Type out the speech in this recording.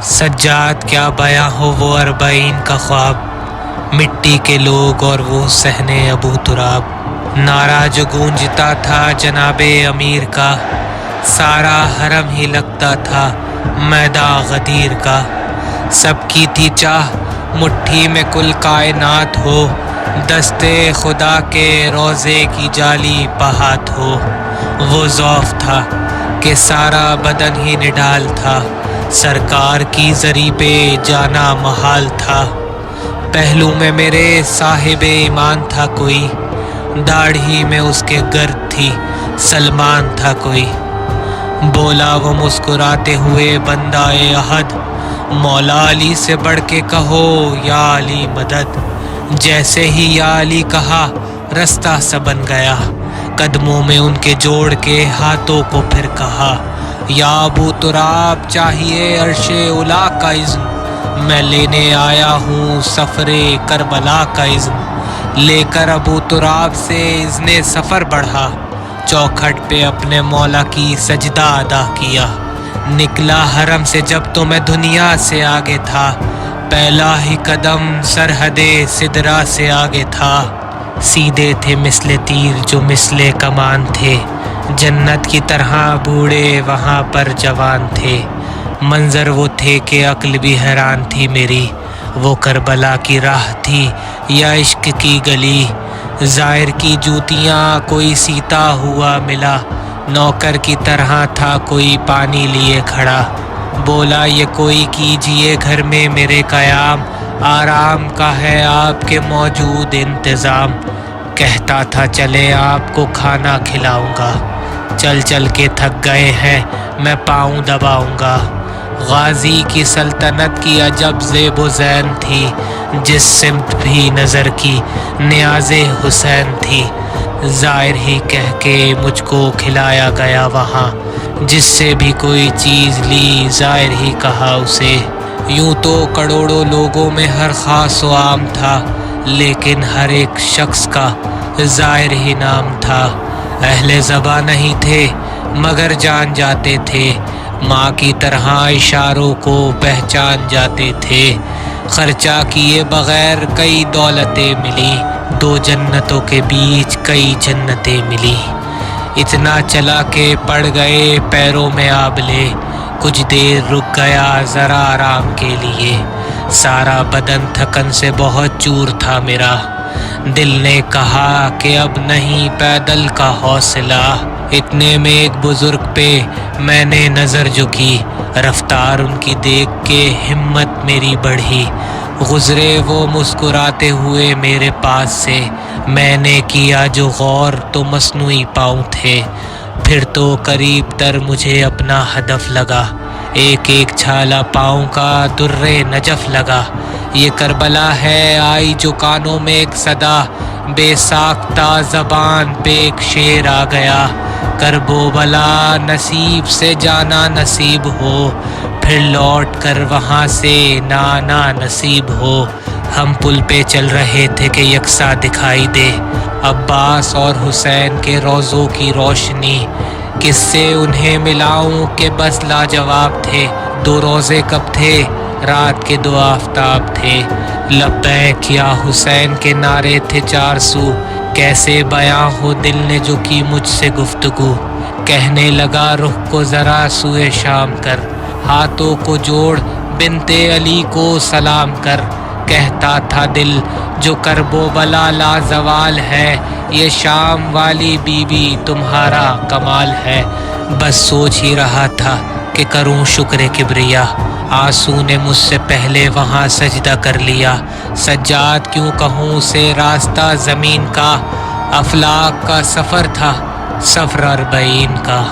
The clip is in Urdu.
سجاد کیا بیاں ہو وہ اربعین کا خواب، مٹی کے لوگ اور وہ صحن ابو تراب۔ نعرہ جو گونجتا تھا جناب امیر کا، سارا حرم ہی لگتا تھا میدان غدیر کا۔ سب کی تھی چاہ مٹھی میں کل کائنات ہو، دستے خدا کے روضے کی جالی پہات ہو۔ وہ ذوف تھا کہ سارا بدن ہی نڈال تھا، سرکار کی زری پہ جانا محال تھا۔ پہلو میں میرے صاحب ایمان تھا کوئی، داڑھی میں اس کے گرد تھی سلمان تھا کوئی۔ بولا وہ مسکراتے ہوئے بندہ احد، مولا علی سے بڑھ کے کہو یا علی مدد۔ جیسے ہی یا علی کہا رستہ سا بن گیا، قدموں میں ان کے جوڑ کے ہاتھوں کو پھر کہا یا ابو تراب چاہیے عرش اولا کا اذن، میں لینے آیا ہوں سفر کربلا کا اذن۔ لے کر ابو تراب سے اذن سفر بڑھا، چوکھٹ پہ اپنے مولا کی سجدہ ادا کیا۔ نکلا حرم سے جب تو میں دنیا سے آگے تھا، پہلا ہی قدم سرحد سدرا سے آگے تھا۔ سیدھے تھے مثل تیر جو مثل کمان تھے، جنت کی طرح بوڑھے وہاں پر جوان تھے۔ منظر وہ تھے کہ عقل بھی حیران تھی میری، وہ کربلا کی راہ تھی یا عشق کی گلی۔ زائر کی جوتیاں کوئی سیتا ہوا ملا، نوکر کی طرح تھا کوئی پانی لیے کھڑا۔ بولا یہ کوئی کیجئے گھر میں میرے قیام، آرام کا ہے آپ کے موجود انتظام۔ کہتا تھا چلے آپ کو کھانا کھلاؤں گا، چل چل کے تھک گئے ہیں میں پاؤں دباؤں گا۔ غازی کی سلطنت کی عجب زیب و زین تھی، جس سمت بھی نظر کی نیاز حسین تھی۔ زائر ہی کہہ کے مجھ کو کھلایا گیا وہاں، جس سے بھی کوئی چیز لی زائر ہی کہا اسے۔ یوں تو کروڑوں لوگوں میں ہر خاص و عام تھا، لیکن ہر ایک شخص کا زائر ہی نام تھا۔ اہل زباں نہیں تھے مگر جان جاتے تھے، ماں کی طرح اشاروں کو پہچان جاتے تھے۔ خرچہ کیے بغیر کئی دولتیں ملی، دو جنتوں کے بیچ کئی جنتیں ملی۔ اتنا چلا کہ پڑ گئے پیروں میں آبلے، کچھ دیر رک گیا ذرا آرام کے لیے۔ سارا بدن تھکن سے بہت چور تھا میرا، دل نے کہا کہ اب نہیں پیدل کا حوصلہ۔ اتنے میں ایک بزرگ پہ میں نے نظر جو کی، رفتار ان کی دیکھ کے ہمت میری بڑھی۔ گزرے وہ مسکراتے ہوئے میرے پاس سے، میں نے کیا جو غور تو مصنوعی پاؤں تھے۔ پھر تو قریب تر مجھے اپنا ہدف لگا، ایک ایک چھالا پاؤں کا در نجف لگا۔ یہ کربلا ہے آئی جو کانوں میں ایک صدا، بے ساختہ زبان پہ ایک شعر آ گیا۔ کرب و بلا نصیب سے جانا نصیب ہو، پھر لوٹ کر وہاں سے نہ آنا نصیب ہو۔ ہم پل پہ چل رہے تھے کہ یکساں دکھائی دے عباس اور حسین کے روضوں کی روشنی۔ کس سے انہیں ملاؤں کہ بس لاجواب تھے، دو روضے کب تھے رات کے دو آفتاب تھے۔ لبیک یا حسین کے نعرے تھے چار سو، کیسے بیاں ہو دل نے جو کی مجھ سے گفتگو۔ کہنے لگا رخ کو ذرا سوئے شام کر، ہاتھوں کو جوڑ بنت علی کو سلام کر۔ کہتا تھا دل جو کرب و بلا لازوال ہے، یہ شام والی بی بی تمہارا کمال ہے۔ بس سوچ ہی رہا تھا کہ کروں شکر کبریا، آنسو نے مجھ سے پہلے وہاں سجدہ کر لیا۔ سجاد کیوں کہوں سے راستہ زمین کا، افلاک کا سفر تھا سفر اربعین کا۔